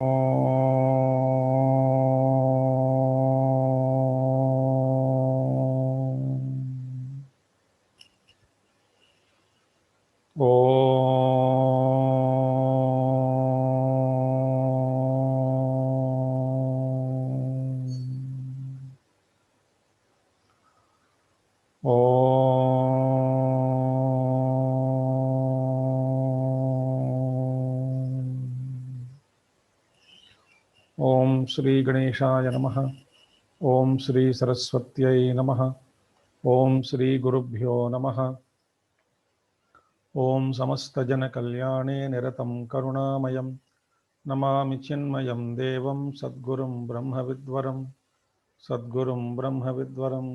ओम श्री गणेशाय नमः। ओम श्री सरस्वत्यै नमः। ओम श्री गुरुभ्यो नमः। ओम समस्तजनकल्याणे निरतं करुणामयं नमामि चिन्मयं देवं सद्गुरुं ब्रह्मविद्वरं सद्गुरुं ब्रह्मविद्वरम्।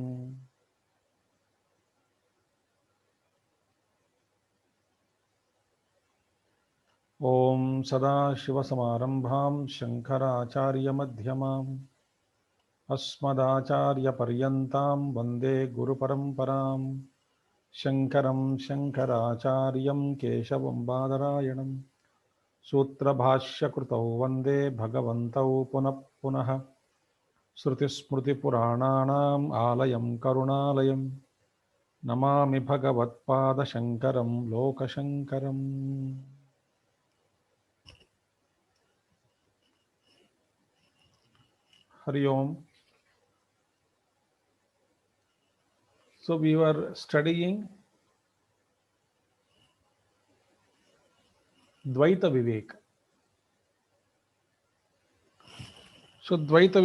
ओम सदाशिवसमारम्भां शङ्कराचार्यमध्यमाम् अस्मदाचार्यपर्यन्तां वन्दे गुरुपरम्पराम्। शङ्करं शङ्कराचार्यं केशवं बादरायणं सूत्रभाष्यकृतौ वन्दे भगवन्तौ पुनः पुनः। श्रुतिस्मृतिपुराणानाम् आलयं करुणालयं नमामि भगवत्पादशङ्करं लोकशङ्करम्। हरि ओम। So we were studying Dvaita Viveka. So Dvaita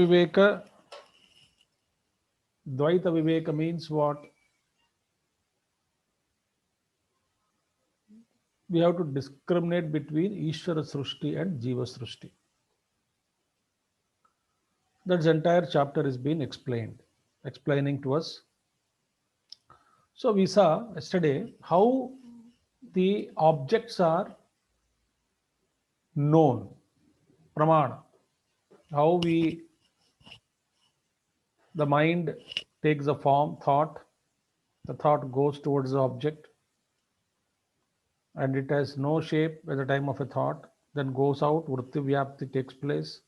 Viveka means what? We have to discriminate between Ishvara Srushti and Jiva Srushti. That entire chapter is being explaining to us. So we saw yesterday how the objects are known, pramana, how the mind takes a form, the thought goes towards the object, and it has no shape at the time of a thought, then goes out, vritti vyapti takes place,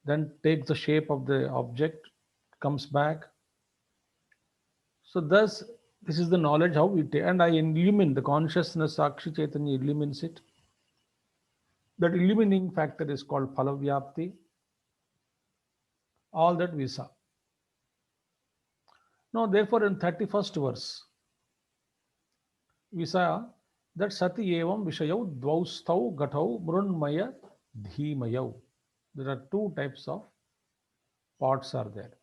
then takes the shape of the object, comes back. So thus, this is the knowledge how we take, and I illumine the consciousness, Sakshi Chaitanya illumines it. That illumining factor is called Phalavyapti. All that we saw. Now, therefore, in 31st verse, we saw that Sati Evam Vishayau Dvaustau Gatau Mrunmaya Dhimayau. There are two types of pots are there.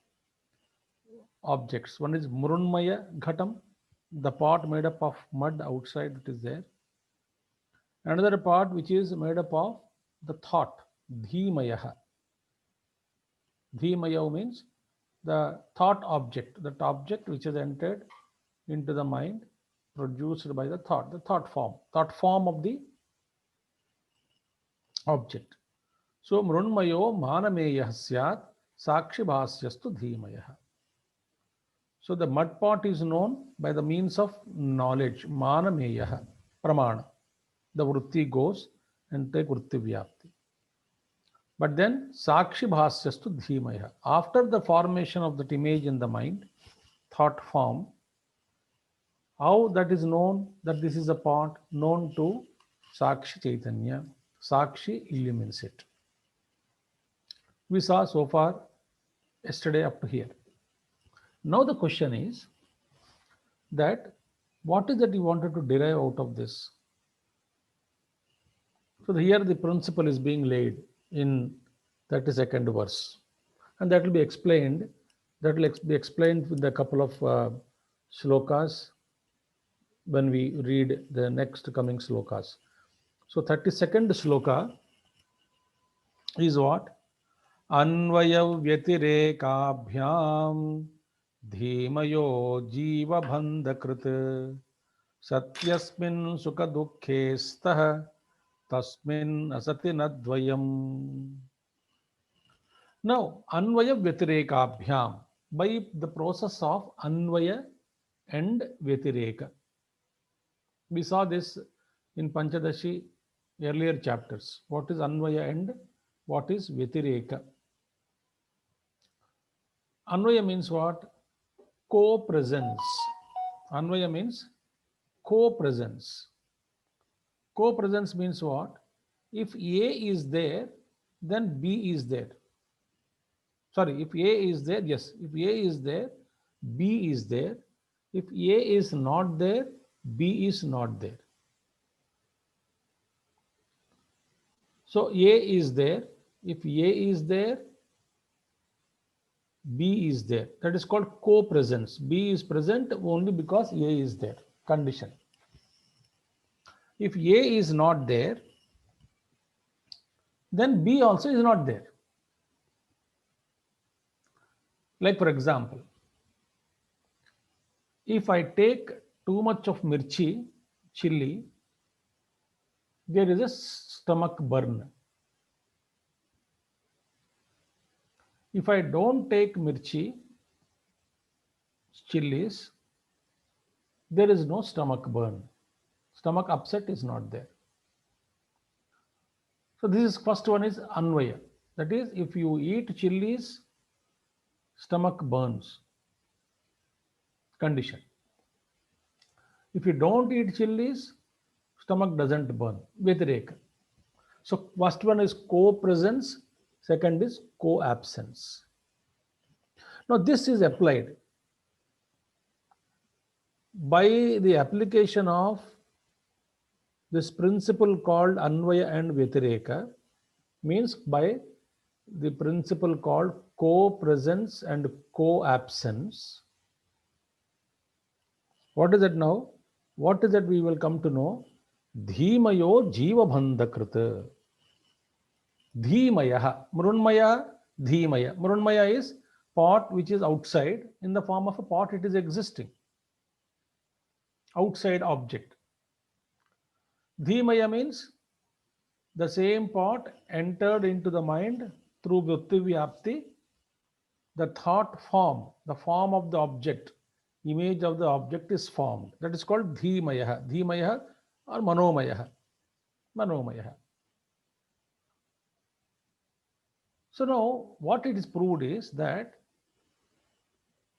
Objects. One is Mrunmaya Ghatam, the pot made up of mud outside that is there. Another pot which is made up of the thought, Dhimayaha. Dhimayahu means the thought object, that object which is entered into the mind, produced by the thought form of the object. So Mrunmayo Manameyah Syat Sakshi Bhasyastu Dhimayah. So the mud pot is known by the means of knowledge, Manameyah, Pramana. The vritti goes and take vritti vyapti. But then Sakshi Bhasyastu Dhimaya. After the formation of that image in the mind, thought form, how that is known that this is a pot known to Sakshi Chaitanya. Sakshi illumines it. We saw so far yesterday up to here. Now the question is that what is that you wanted to derive out of this? So here the principle is being laid in 32nd verse, and that will be explained. That will be explained with a couple of shlokas when we read the next coming shlokas. So 32nd shloka is what? Anvaya Vyatirekabhyam Dhimayo Jiva Bandhakrit Satyasmin Sukha Dukkhestah Tasmin Asati Nadvayam. Now, Anvaya Vyatirekabhyam, by the process of Anvaya and Vyatireka. We saw this in Panchadashi earlier chapters. What is Anvaya and What is Vyatireka? Anvaya means what? Co-presence. Anvaya means co-presence. Co-presence means what? If A is there, then B is there. Sorry, if A is there, yes, if A is there, B is there. If A is not there, B is not there. So A is there. If A is there, B is there. That is called co-presence. B is present only because A is there. Condition. If A is not there, then B also is not there. Like for example, if I take too much of mirchi, chili, there is a stomach burn. If I don't take mirchi, chilies, there is no stomach burn. Stomach upset is not there. So this is first one is anvaya. That is, if you eat chilies, stomach burns. Condition. If you don't eat chilies, stomach doesn't burn. Vyatireka. So first one is co-presence, second is co-absence. Now this is applied by the application of this principle called Anvaya and Vyatireka, means by the principle called co-presence and co-absence. What is it now? What is it we will come to know? Dhimayo jiva bandhakrita. Dhimaya. Mrunmaya, Dhimaya. Mrunmaya is pot which is outside. In the form of a pot, it is existing. Outside object. Dhimaya means the same pot entered into the mind through vritti vyapti, the thought form, the form of the object, image of the object is formed. That is called Dhimaya. Dhimaya or Manomaya. Manomaya. So now what it is proved is that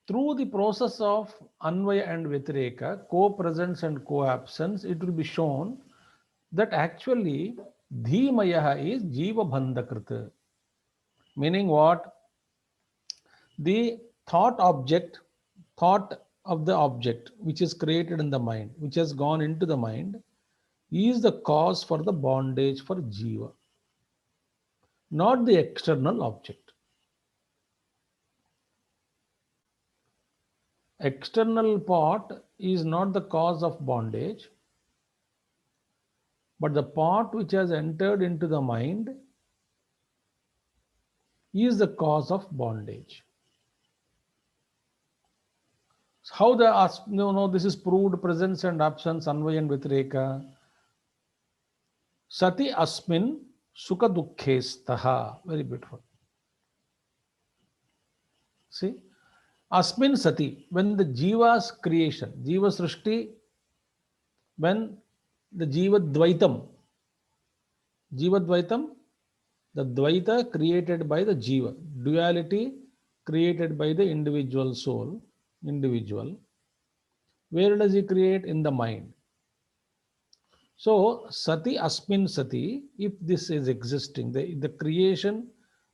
through the process of Anvaya and Vyatireka, co-presence and co-absence, it will be shown that actually Dhimaya is Jiva Bandhakrita. Meaning what? The thought of the object which is created in the mind, which has gone into the mind, is the cause for the bondage for Jiva, not the external object. External pot is not the cause of bondage, but the pot which has entered into the mind is the cause of bondage. So how this is proved, presence and absence, Anvaya and Vyatireka. Sati asmin sukha dukkhestaha. Very beautiful. See, asmin sati, when the jiva's creation, jiva srishti, when the jiva dvaitam, the dvaita created by the jiva, duality created by the individual soul, where does he create? In the mind. So sati asmin sati, if this is existing, the creation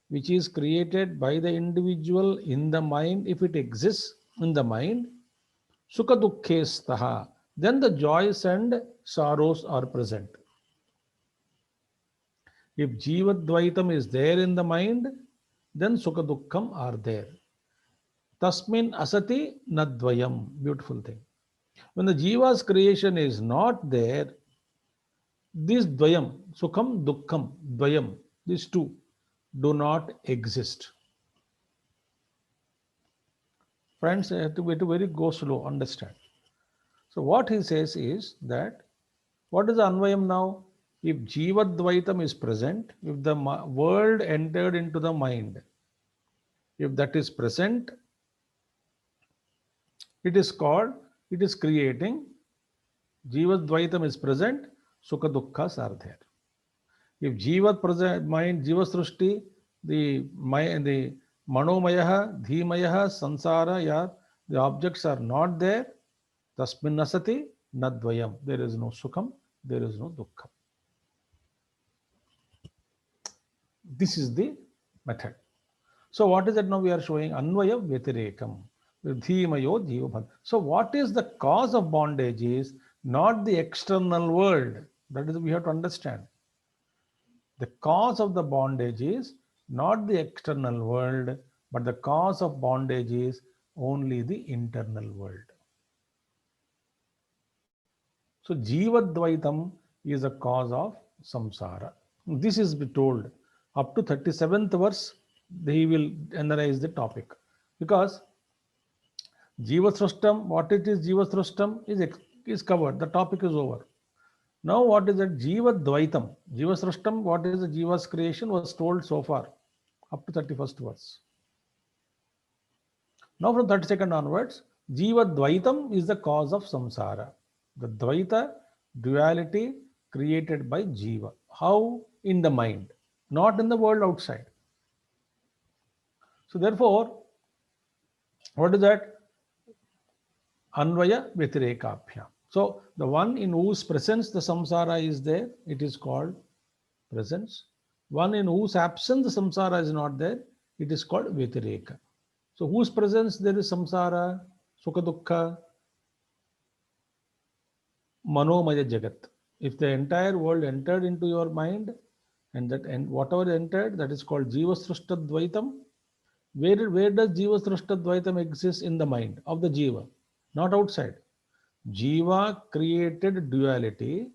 which is created by the individual in the mind, if it exists in the mind, sukha dukkhestaha, then the joys and sorrows are present. If jiva dvaitam is there in the mind, then sukha dukkham are there. Tasmin asati nadvayam. Beautiful thing. When the jiva's creation is not there, this dvayam, sukham, dukkham, dvayam, these two do not exist. Friends, I have to very go slow, understand. So what he says is that, what is the anvayam now? If jiva dvaitam is present, if the world entered into the mind, if that is present, it is creating, jiva dvaitam is present, sukha dukkhas are there. If Jiva present mind, Jiva Srushti, the mind, the Manomayaha, Dhimayaha, Sansara, yeah, the objects are not there, Tasmin Nasati, Nadvayam. There is no Sukham, there is no Dukkham. This is the method. So what is that now we are showing? Anvaya Vyatirekam. Dhimayo Jiva. So what is the cause of bondage is not the external world. That is, we have to understand. The cause of the bondage is not the external world, but the cause of bondage is only the internal world. So Jiva Dvaitam is a cause of samsara. This is told up to 37th verse. He will analyze the topic, because Jiva Srashtam, what it is Jiva Srashtam is covered. The topic is over. Now what is that Jiva Dvaitam? Jiva Srashtam, what is the Jiva's creation was told so far, up to 31st verse. Now from 32nd onwards, Jiva Dvaitam is the cause of samsara. The Dvaita, duality created by Jiva. How? In the mind, not in the world outside. So therefore, what is that? Anvaya Vyatirekabhyam. So the one in whose presence the samsara is there, it is called presence. One in whose absence the samsara is not there, it is called Vyatireka. So whose presence there is samsara, Sukha Dukkha, Manomaya Jagat. If the entire world entered into your mind, and that and whatever entered, that is called Jiva Srishta Dvaitam. Where does Jiva Srishta Dvaitam exist? In the mind of the Jiva, not outside. Jiva created duality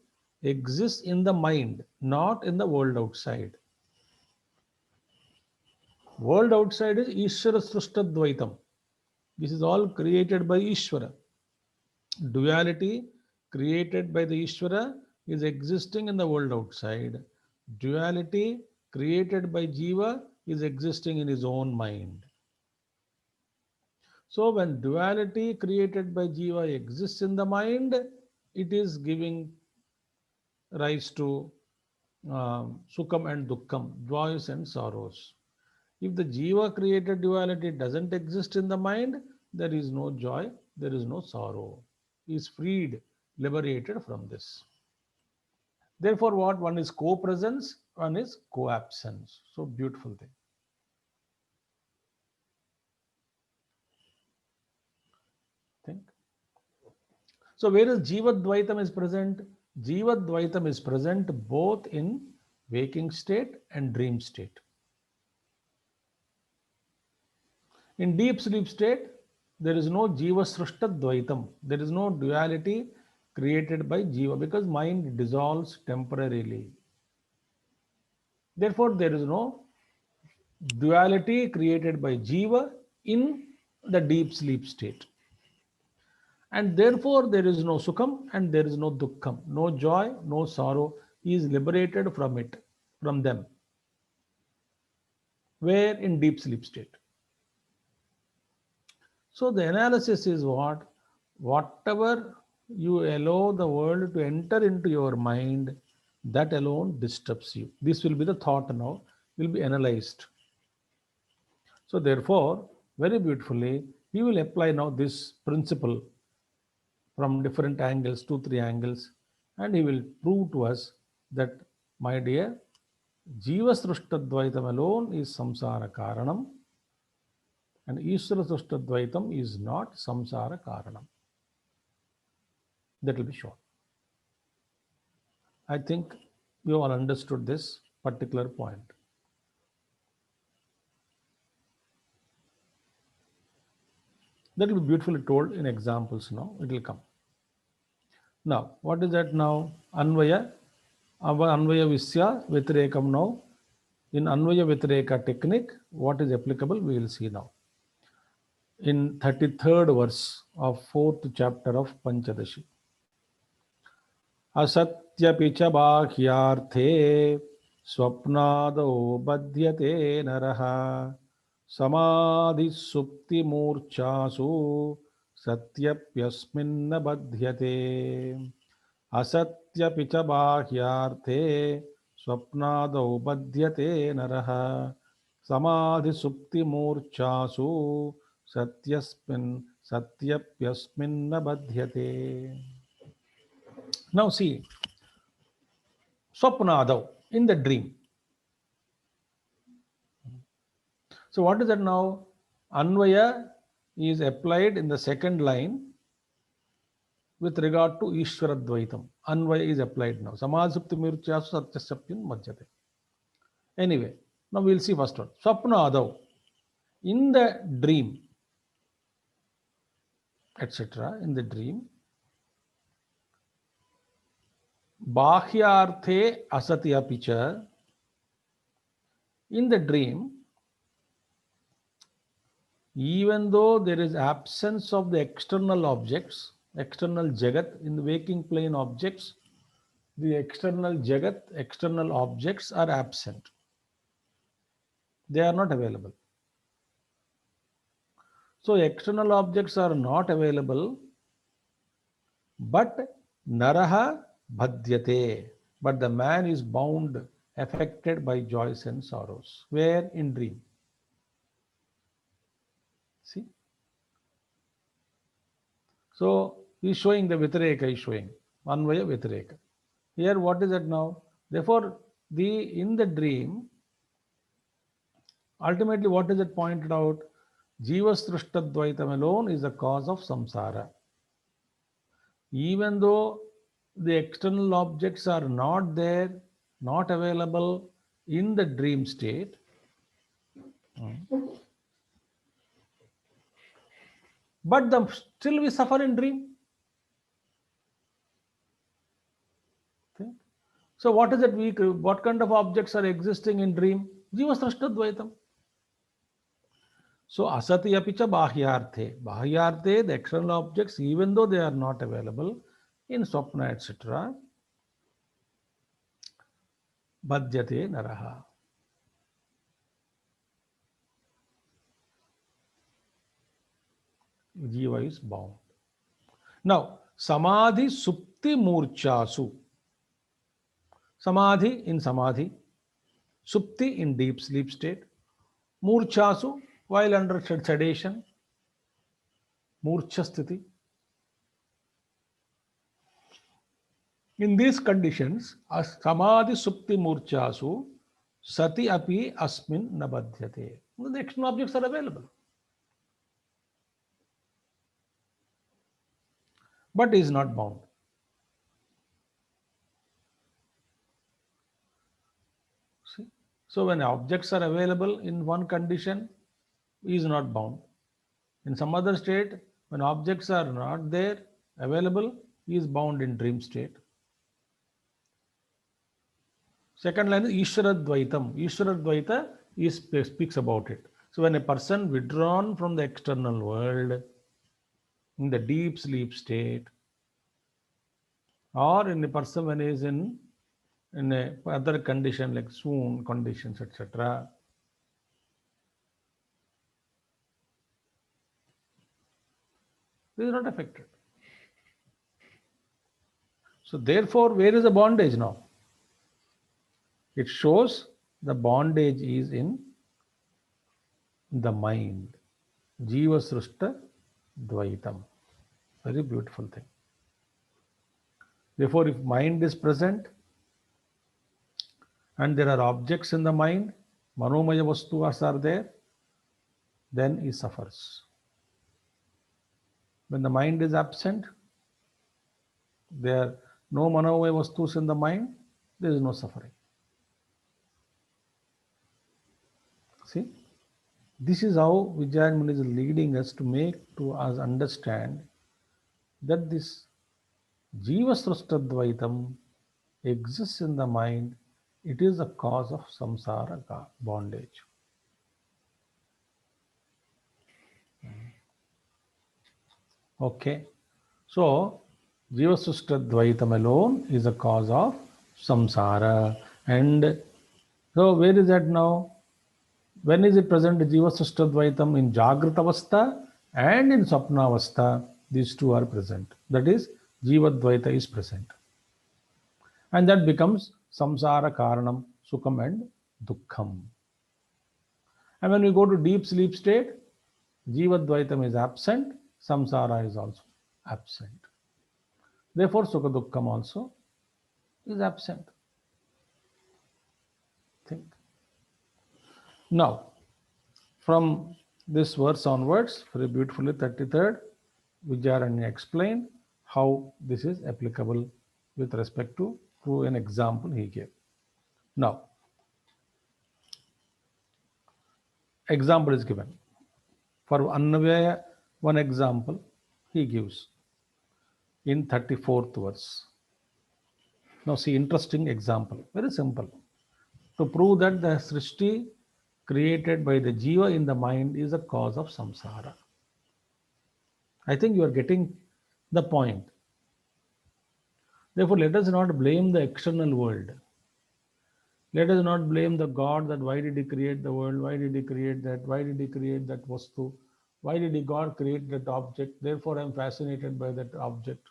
exists in the mind, not in the world outside. World outside is Ishvara Srishta Dvaitam. This is all created by Ishvara. Duality created by the Ishvara is existing in the world outside. Duality created by Jiva is existing in his own mind. So when duality created by Jiva exists in the mind, it is giving rise to Sukham and Dukkham, joys and sorrows. If the Jiva created duality doesn't exist in the mind, there is no joy, there is no sorrow. He is freed, liberated from this. Therefore, what? One is co-presence, one is co-absence. So beautiful thing. Think. So where is Jiva Dvaitam is present? Jiva Dvaitam is present both in waking state and dream state. In deep sleep state, there is no Jiva Srishta Dvaitam. There is no duality created by Jiva, because mind dissolves temporarily. Therefore, there is no duality created by Jiva in the deep sleep state. And therefore, there is no Sukham and there is no Dukkham, no joy, no sorrow. He is liberated from it, from them. Where? In deep sleep state. So the analysis is what? Whatever you allow the world to enter into your mind, that alone disturbs you. This will be the thought now, will be analyzed. So therefore, very beautifully, he will apply now this principle from different angles, 2-3 angles, and he will prove to us that, my dear, Jiva Srishta Dvaitam alone is samsara karanam, and Ishvara Srishta Dvaitam is not samsara karanam. That will be shown. I think we all understood this particular point. That will be beautifully told in examples now. It will come. Now, what is that now? Anvaya. Anvaya Visya Vyatirekam now. In Anvaya Vyatireka technique, what is applicable, we will see now. In 33rd verse of 4th chapter of Panchadashi. Asatyapi cha bhahyarthe swapnado badhyate naraha samadhi supti murchasu satyapyasminna badhyate. Asatyapi cha bhahyarthe स्वप्नादौ बध्यते नरः समाधि सुप्ति मूर्छासु सत्यप्यस्मिन् न बध्यते. Now see, Swapnadau, in the dream. So what is that now? Anvaya is applied in the second line with regard to Ishwaradvaitam. Anvaya is applied now. Samadhipti mirchasu satyasapin madhyate. Anyway, now we'll see first one. Swapnadau, in the dream, etc. In the dream, Bahyarthe asati apicha, in the dream, even though there is absence of the external objects, external jagat, in the waking plane objects, the external jagat, external objects are absent. They are not available. So external objects are not available, but naraha bhadyate, but the man is bound, affected by joys and sorrows. Where? In dream. See? So he is showing the Vitareka, is showing Anvaya Vitareka. Here what is it now? Therefore, in the dream, ultimately what is it pointed out? Jiva Srishtadvaitam alone is the cause of samsara. Even though the external objects are not there, not available in the dream state, but still we suffer in dream. Okay. So what is it? What kind of objects are existing in dream? Jiva Srishtadvaitam. So asati apicha bahyarthe. Bahyarthe, the external objects, even though they are not available in swapna, etc., badhyate naraha. Jiva is bound. Now, samadhi supti murchasu. Samadhi in samadhi, supti in deep sleep state, murchasu while under sedation, murcha sthiti. In these conditions, samadhi supti murchasu sati api asmin nabadhyate. The external objects are available, but is not bound. See? So when objects are available in one condition, he is not bound. In some other state, when objects are not there, available, he is bound in dream state. Second line is Ishwaradvaitam. Ishwaradvaita speaks about it. So when a person withdrawn from the external world in the deep sleep state, or in a person when he is in a other condition like swoon conditions, etc., he is not affected. So therefore, where is the bondage now? It shows the bondage is in the mind. Jiva Srushta Dvaitam. Very beautiful thing. Therefore, if mind is present and there are objects in the mind, manomaya vastus are there, then he suffers. When the mind is absent, there are no manomaya vastus in the mind, there is no suffering. See, this is how Vijayana Muni is leading us to make to us understand that this Jiva Srustadvaitam exists in the mind. It is the cause of samsara bondage. Okay, so Jiva Srustadvaitam alone is the cause of samsara. And so where is that now? When is it present? Jiva Srustadvaitam in Jagrata Avastha and in Swapna Avastha. These two are present. That is, Jiva Dvaita is present. And that becomes samsara karanam, sukham and dukkham. And when we go to deep sleep state, Jivadvaitam is absent, samsara is also absent. Therefore, Sukha Dukkham also is absent. Think. Now, from this verse onwards, very beautifully, 33rd, Vidyaranya explained how this is applicable with respect to through an example he gave. Now, example is given. For Annavaya, one example he gives in 34th verse. Now see, interesting example, very simple. To prove that the Srishti created by the Jiva in the mind is a cause of samsara. I think you are getting the point. Therefore, let us not blame the external world. Let us not blame the God that why did he create the world, why did he create that, why did he create that vastu, why did he God create that object, therefore I am fascinated by that object.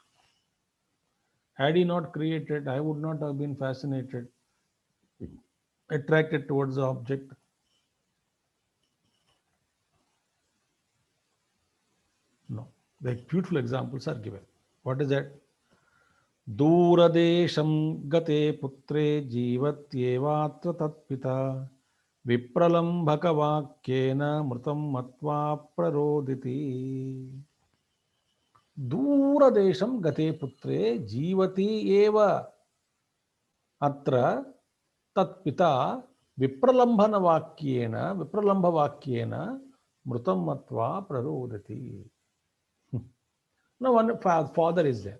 Had he not created, I would not have been fascinated, attracted towards the object. No. The beautiful examples are given. What is that? दूरदेशं गते पुत्रे जीवत्येवात्र तत्पिता विप्रलम्भकवाक्येन मृतं मत्वा प्ररोदिति. दूरदेशं गते पुत्रे जीवति एव अत्र तत्पिता विप्रलम्भवाक्येन मृतं मत्वा प्ररोदति. Now one father is there.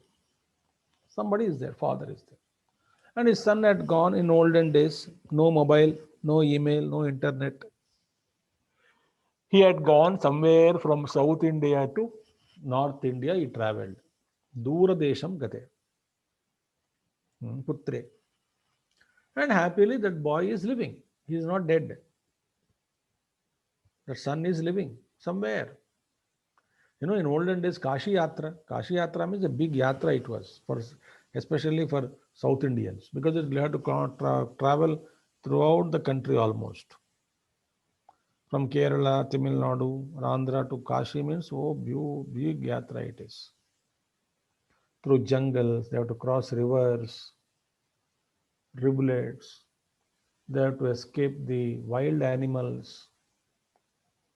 Somebody is there, father is there. And his son had gone in olden days, no mobile, no email, no internet. He had gone somewhere from South India to North India, he traveled. Duradesham Gate. Putre. And happily that boy is living. He is not dead. The son is living somewhere. You know, in olden days, Kashi Yatra means a big yatra it was, for especially for South Indians, because they had to travel throughout the country almost. From Kerala, Tamil Nadu, Andhra to Kashi means, oh, big yatra it is. Through jungles, they have to cross rivers, rivulets, they have to escape the wild animals.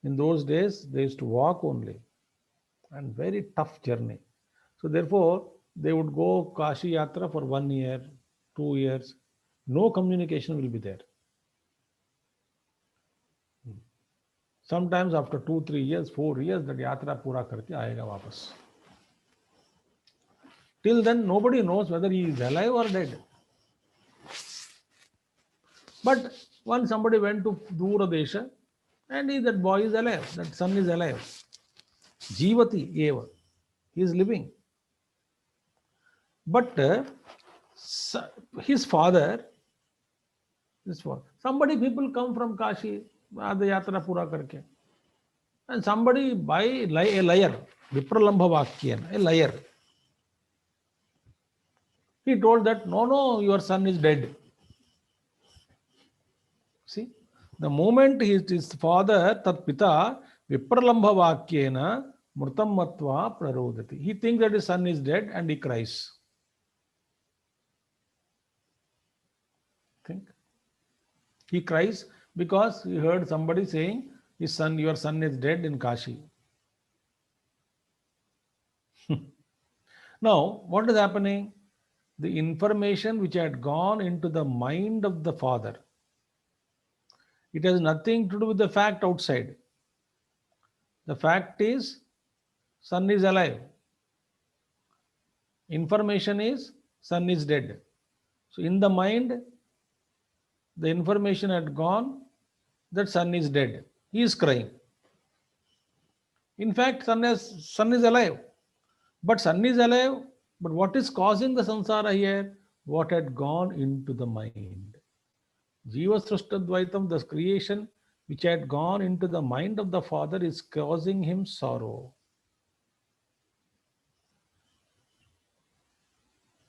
In those days, they used to walk only, and very tough journey. So therefore, they would go Kashi Yatra for 1 year, 2 years. No communication will be there. Sometimes after 2, 3 years, 4 years, that yatra pura karke aayega wapas. Till then, nobody knows whether he is alive or dead. But once somebody went to Duradesha, and that boy is alive, that son is alive. Jivati eva. He is living. But his father, somebody, people come from Kashi, the yatra pura karke. And somebody by a liar, Vipralambha Vakyan, a liar. He told that, no, your son is dead. See, the moment his father, tat pita, Vipralambha Vakyena, Murtam Matva Prarodati. He thinks that his son is dead and he cries. Think. He cries because he heard somebody saying, your son is dead in Kashi. Now, what is happening? The information which had gone into the mind of the father, it has nothing to do with the fact outside. The fact is, son is alive. Information is, son is dead. So in the mind, the information had gone that son is dead. He is crying. In fact, son is alive. But son is alive. But what is causing the samsara here? What had gone into the mind. Jiva Srushtadvaitam, the creation which had gone into the mind of the father, is causing him sorrow.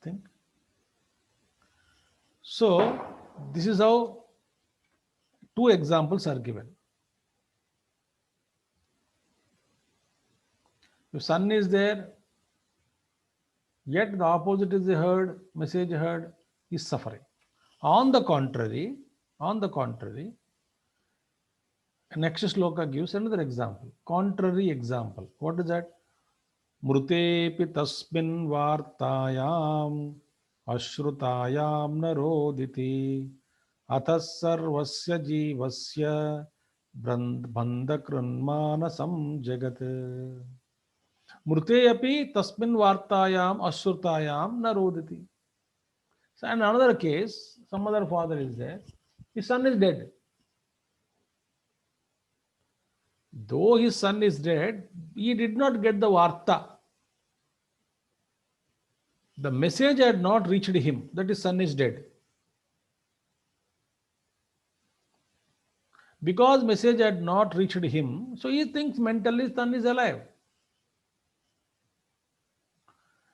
Think. So this is how two examples are given. If sun is there, yet the opposite is heard, message heard, is suffering. On the contrary, next shloka gives another example, contrary example. What is that? Mrutepi tasmin vartayam ashrutayam naroditi atas sarvasya jivasya bandhakrunmanasam jagat. Mrute api tasmin vartayam ashrutayam naroditi. So in another case, some other father is there, his son is dead. Though his son is dead, he did not get the varta. The message had not reached him that his son is dead. Because message had not reached him, so he thinks mentally son is alive.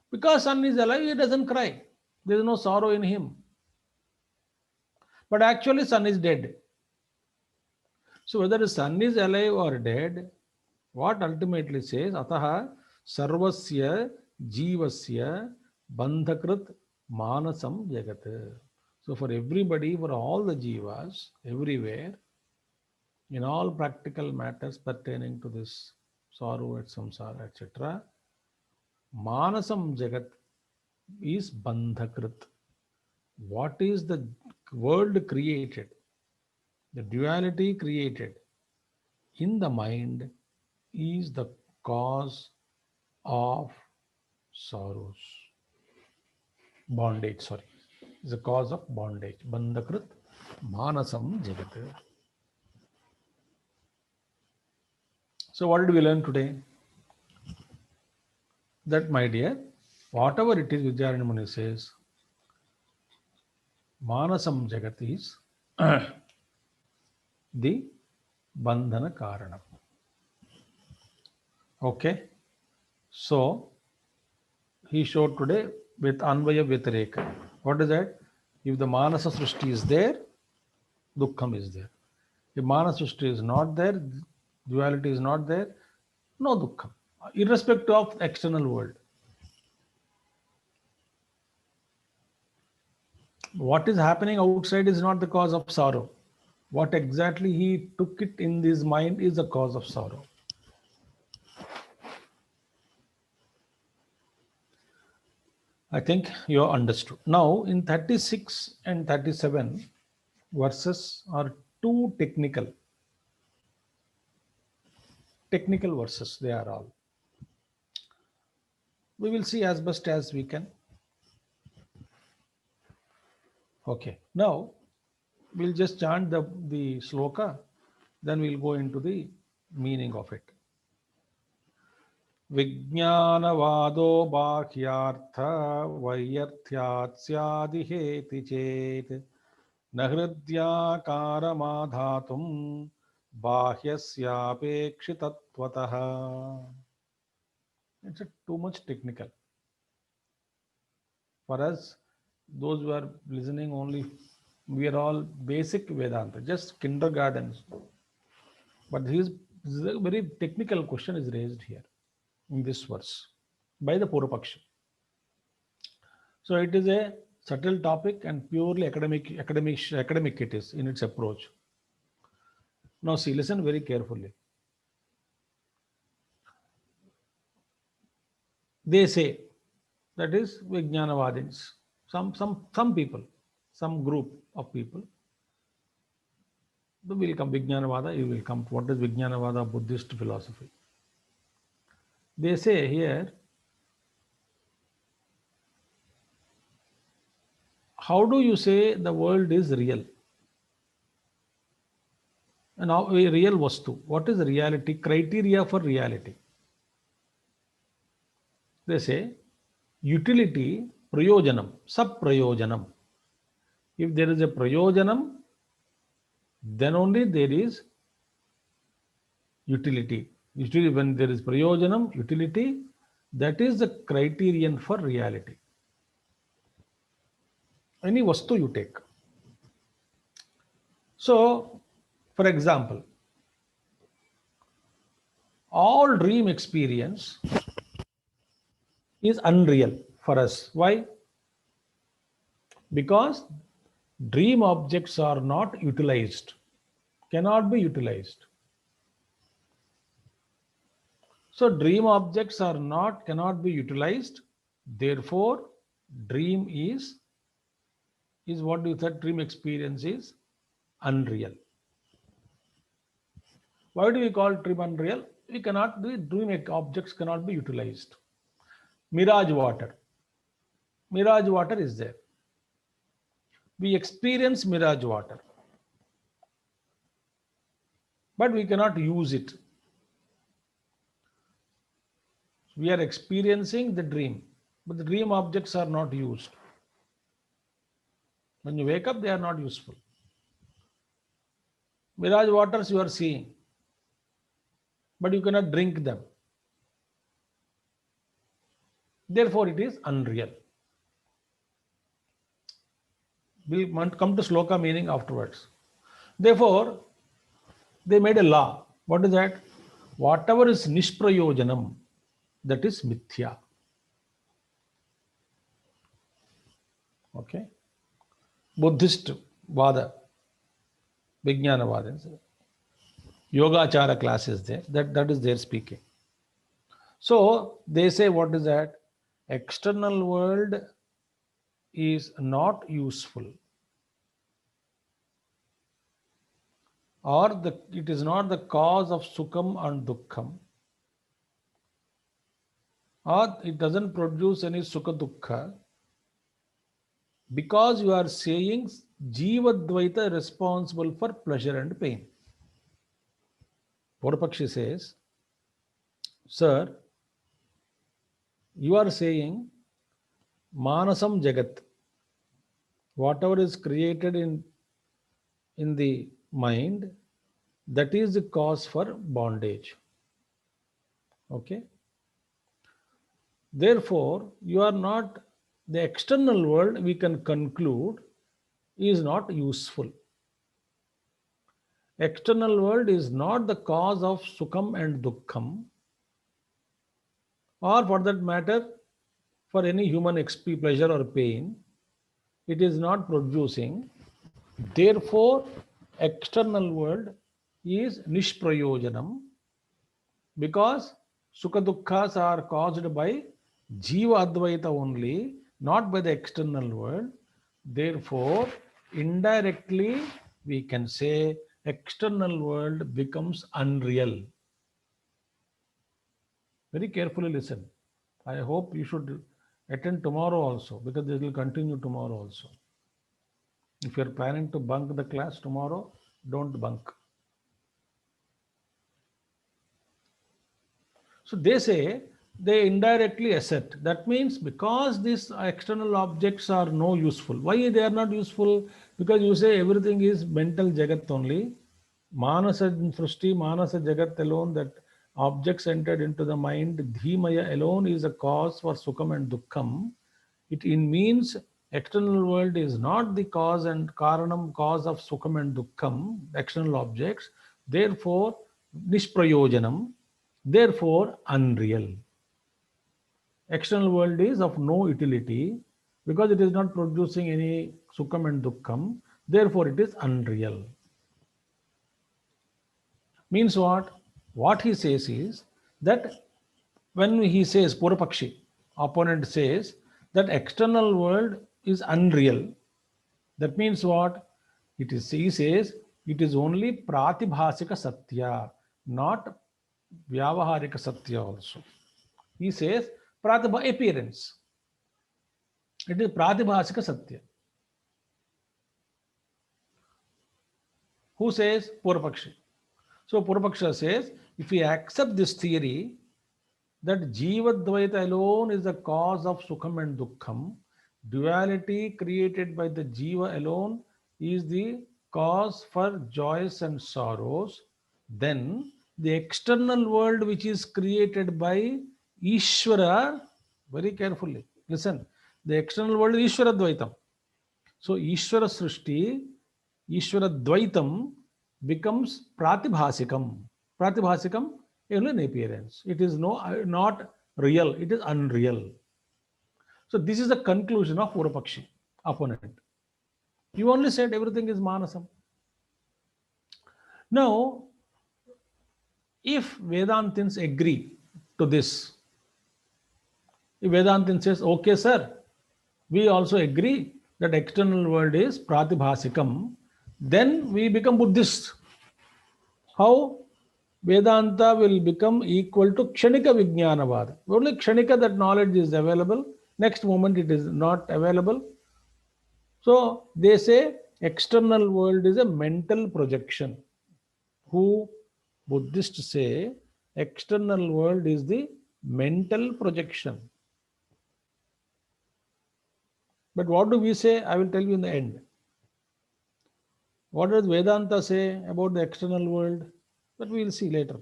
Because son is alive, he doesn't cry. There is no sorrow in him. But actually son is dead. So whether the son is alive or dead, what ultimately says, ataha sarvasya jivasya bandhakrit manasam jagat. So for everybody, for all the jivas, everywhere, in all practical matters pertaining to this sorrow and samsara, etc., manasam jagat is bandhakrit. What is the world created, the duality created in the mind is the cause of sorrows. Bondage, sorry. Is the cause of bondage. Bandhakrit manasam jagat. So what did we learn today? That, my dear, whatever it is, Vidyaranya Muni says, manasam jagat is the bandhana karanam. Okay? So, he showed today with Anvaya Vyatireka. What is that? If the Manasa Srishti is there, Dukkham is there. If Manasa Srishti is not there, duality is not there, no Dukkham, irrespective of the external world. What is happening outside is not the cause of sorrow. What exactly he took it in his mind is the cause of sorrow. I think you understood. Now, in 36 and 37 verses are two technical verses. They are all. We will see as best as we can. Okay. Now, we'll just chant the sloka, then we'll go into the meaning of it. Vijnanavado bhakyartha vaiyarthyat syadiheti chet nahridyakaramadhatum bahyasyapekshitatvatah. It's too much technical. For us, those who are listening only, we are all basic Vedanta, just kindergartens. But this is a very technical question is raised here in this verse by the Purvapaksha. So it is a subtle topic and purely academic it is in its approach. Now see, listen very carefully. They say, that is Vijnanavadins, some people, some group of people, will come Vijnanavada, you will come. What is Vijnanavada? Buddhist philosophy. They say here, how do you say the world is real? And now a real vastu. What is reality? Criteria for reality. They say utility, prayojanam, sub-prayojanam. If there is a prayojanam, then only there is utility. Usually when there is prayojanam, utility, that is the criterion for reality. Any vastu you take. So, for example, all dream experience is unreal for us. Why? Because dream objects are not utilized, cannot be utilized. So dream objects are not, cannot be utilized. Therefore, dream is what you said, dream experience is unreal. Why do we call dream unreal? We cannot, the dream objects cannot be utilized. Mirage water. Mirage water is there. We experience mirage water, but we cannot use it. We are experiencing the dream, but the dream objects are not used. When you wake up, they are not useful. Mirage waters you are seeing, but you cannot drink them. Therefore, it is unreal. We'll come to sloka meaning afterwards. Therefore, they made a law. What is that? Whatever is nishprayojanam, that is mithya. Okay? Buddhist vada, Vijnana vada, Yogachara class is there. That is their speaking. So they say, what is that? External world is not useful, or it is not the cause of sukham and dukkham, or it doesn't produce any sukha dukkha, because you are saying Jiva Dvaita responsible for pleasure and pain. Purvapakshi says, sir, you are saying Manasam Jagat, whatever is created in the mind, that is the cause for bondage. Okay? Therefore, you are not, the external world we can conclude is not useful. External world is not the cause of sukham and dukkham, or for that matter, for any human pleasure or pain, it is not producing. Therefore, external world is nishprayojanam, because sukha dukkhas are caused by Jiva Advaita only, not by the external world. Therefore, indirectly, we can say external world becomes unreal. Very carefully listen. I hope you should attend tomorrow also, because this will continue tomorrow also. If you are planning to bunk the class tomorrow, don't bunk. So they say, they indirectly assert. That means because these external objects are no useful. Why they are not useful? Because you say everything is mental jagat only. Manasa Srishti, Manasa Jagat alone, that objects entered into the mind, Dhimaya alone is a cause for Sukham and Dukkham. It means external world is not the cause and Karanam, cause of Sukham and Dukkham, external objects. Therefore, Nishprayojanam, therefore unreal. External world is of no utility because it is not producing any Sukham and Dukkham. Therefore, it is unreal. Means what? What he says is that when he says, Purvapakshi, opponent says that external world is unreal, that means what? It is, he says, it is only Pratibhasika Satya, not Vyavaharika Satya also. He says, appearance. It is Pratibhasika Satya. Who says? Purvapakshi. So Purvapaksha says, if we accept this theory that Jiva Dvaita alone is the cause of Sukham and Dukkham, duality created by the Jiva alone is the cause for joys and sorrows, then the external world which is created by Ishvara, very carefully, listen, the external world is Ishvara Dvaitam. So Ishvara Srishti Ishvara Dvaitam becomes Pratibhasikam. Pratibhasikam, only an appearance. It is not real, it is unreal. So this is the conclusion of Purvapakshi, opponent. You only said everything is Manasam. Now, if Vedantins agree to this, if Vedantin says, okay, sir, we also agree that external world is Pratibhasikam, then we become Buddhist. How? Vedanta will become equal to Kshanika Vijnanavada. Only Kshanika that knowledge is available, next moment it is not available. So they say external world is a mental projection. Who? Buddhists say external world is the mental projection. But what do we say? I will tell you in the end. What does Vedanta say about the external world? That we will see later.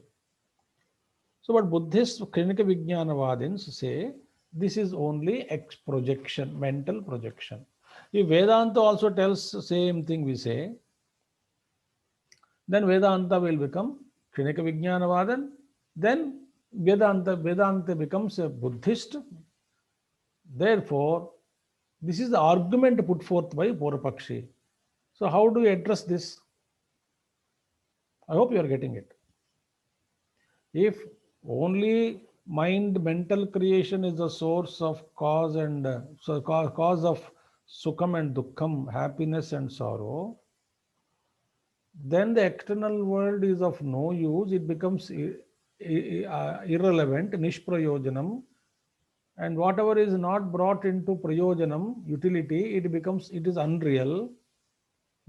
So what Buddhist Klinika Vijnanavadins say, this is only projection, mental projection. If Vedanta also tells the same thing we say, then Vedanta will become Klinika Vijnanavadan, then Vedanta becomes a Buddhist. Therefore, this is the argument put forth by Purvapakshi. So how do we address this? I hope you are getting it. If only mental creation is the source of cause and cause of sukham and dukkham, happiness and sorrow, then the external world is of no use. It becomes irrelevant, nishprayojanam, and whatever is not brought into prayojanam, utility, it is unreal.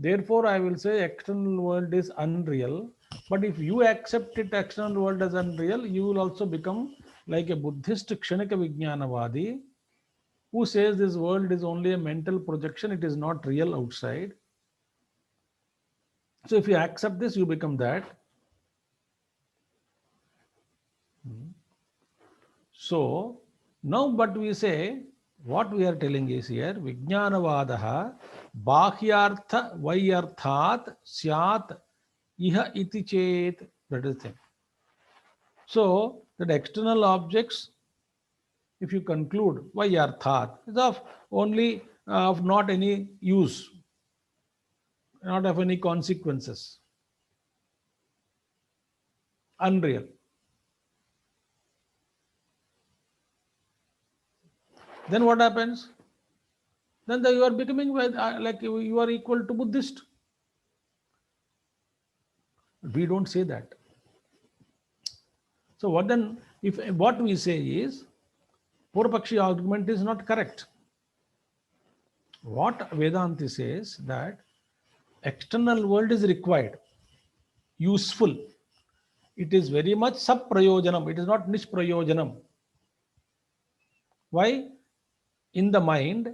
Therefore, I will say external world is unreal. But if you accept it, external world as unreal, you will also become like a Buddhist Kshanika Vijnanavadi who says this world is only a mental projection, it is not real outside. So if you accept this, you become that. So now, but we say, what we are telling is here, Vijnanavadaha Bahyartha Vayarthat Syat Iha iti chet. That is the thing. So that external objects, if you conclude Vayarthat, is of only of not any use, not of any consequences, unreal. Then what happens? Then you are becoming like you are equal to Buddhist. We don't say that. So what then? If what we say is Purvapakshi argument is not correct. What Vedanta says that external world is required, useful. It is very much saprayojanam. It is not nishprayojanam. Why? In the mind,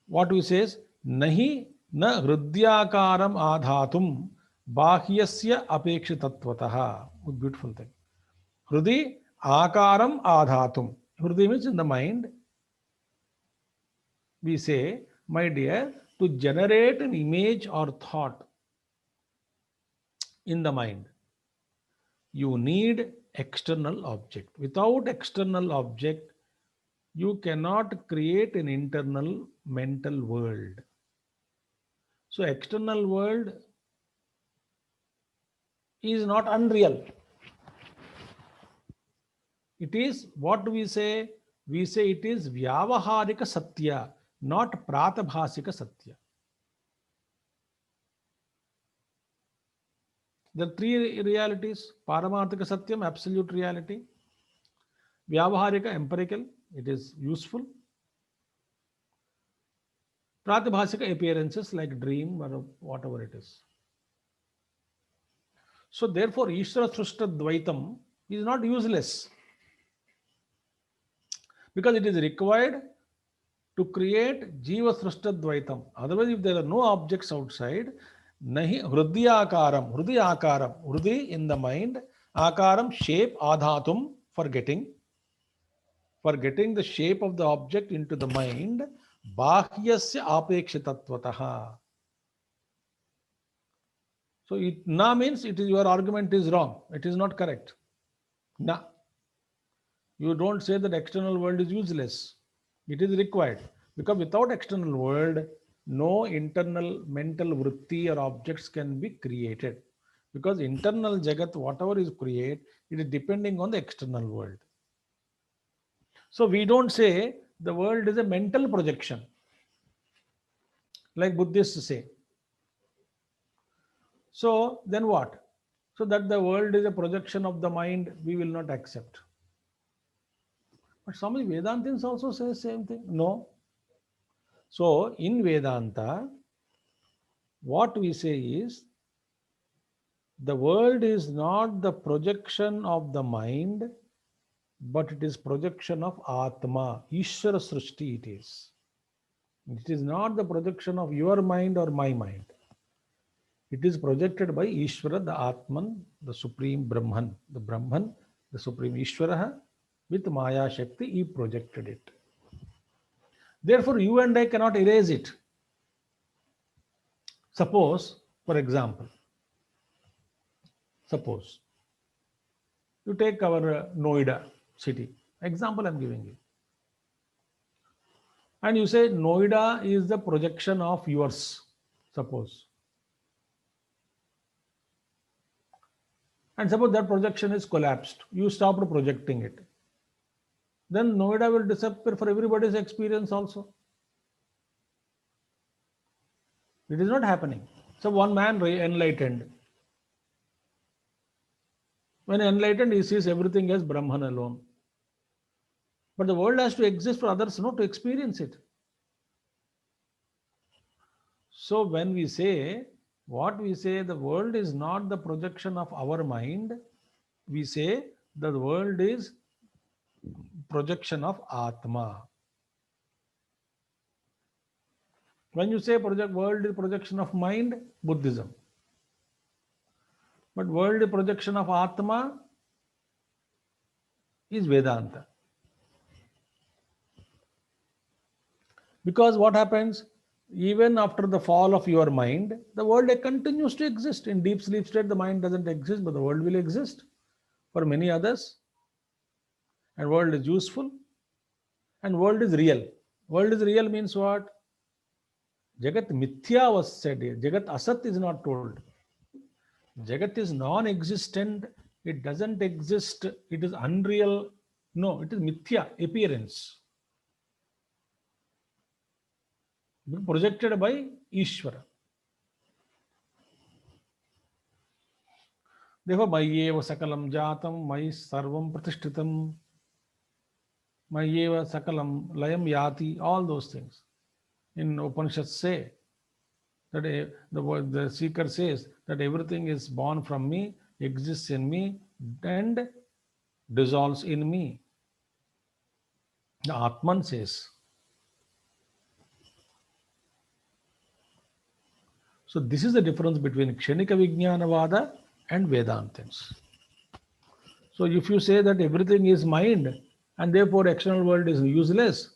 what we say is nahi na hridyakaram adhatum bahyasya apekshitatvatah. Beautiful thing. Hrudi akaram adhatum. Hrudi means in the mind. We say, my dear, to generate an image or thought in the mind, you need external object. Without external object, you cannot create an internal mental world. So external world is not unreal. It is what we say it is vyavaharika satya, not pratabhasika satya. There are three realities: Paramarthika Satyam, absolute reality; Vyavaharika, empirical, it is useful; Pratibhasika, appearances like dream or whatever it is. So therefore, Ishvara Srushta Dvaitam is not useless because it is required to create Jiva Srushta Dvaitam. Otherwise, if there are no objects outside, nahi Hrudya Akaram, Hrudi in the mind, Akaram, shape, Adhatum, forgetting the shape of the object into the mind, Bahyasya Apekshitatvatah. So it na means it is your argument is wrong. It is not correct. Na. You don't say that external world is useless. It is required. Because without external world, no internal mental vritti or objects can be created. Because internal jagat, whatever is created, it is depending on the external world. So we don't say the world is a mental projection, like Buddhists say. So then what? So that the world is a projection of the mind, we will not accept. But some Vedantins also say the same thing. No. So in Vedanta, what we say is the world is not the projection of the mind, but it is projection of Atma, Ishvara Srishti it is. It is not the projection of your mind or my mind. It is projected by Ishvara, the Atman, the Supreme Brahman. The Brahman, the Supreme Ishvara, with Maya Shakti, he projected it. Therefore, you and I cannot erase it. Suppose, for example, suppose you take our Noida city. Example I'm giving you. And you say Noida is the projection of yours, suppose. And suppose that projection is collapsed. You stopped projecting it. Then Noida will disappear for everybody's experience also. It is not happening. So one man enlightened. When enlightened, he sees everything as Brahman alone. But the world has to exist for others not to experience it. So when we say, what we say, the world is not the projection of our mind, we say the world is projection of Atma. When you say world is projection of mind, Buddhism. But world is projection of Atma is Vedanta. Because what happens? Even after the fall of your mind, the world continues to exist. In deep sleep state, the mind doesn't exist, but the world will exist for many others. And world is useful. And world is real. World is real means what? Jagat Mithya was said here. Jagat Asat is not told. Jagat is non-existent. It doesn't exist. It is unreal. No, it is Mithya, appearance. Projected by Ishvara. Therefore, Mayyeva Sakalam Jatam, Mai Sarvam Pratishtitam, Mayyeva Sakalam Layam Yati, all those things. In Upanishads say that the seeker says that everything is born from me, exists in me, and dissolves in me. The Atman says. So this is the difference between Kshanika Vijnanavada and Vedantins. So if you say that everything is mind and therefore external world is useless,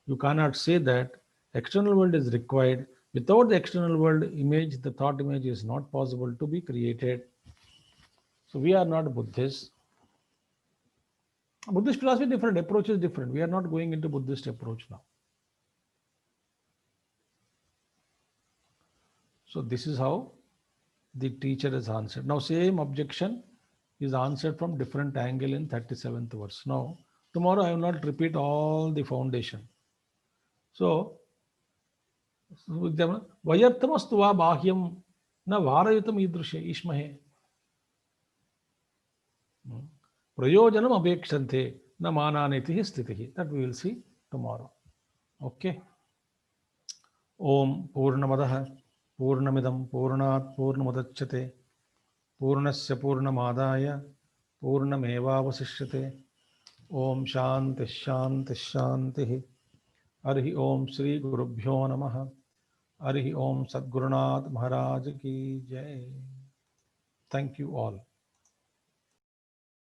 you cannot say that. External world is required. Without the external world image, the thought image is not possible to be created. So we are not Buddhists. Buddhist philosophy is different, approach is different. We are not going into Buddhist approach now. So this is how the teacher has answered. Now same objection is answered from different angle in 37th verse. Now tomorrow I will not repeat all the foundation. So Vayartamastu va bahyam na varayatam idrushe ishmahe. Prayojanam abhekshante na mananitihi stitihi. That we will see tomorrow. Okay. Om Purnamadaha Purnamidam Purnat Purnamudachyate Purnasya Purnamadaya Purnamevavasishyate. Om Shanti Shanti Shanti. Arihi Om Sri Gurubhyo Namaha. Arihi Om Sadgurunath Maharaj Ki Jai. Thank you all.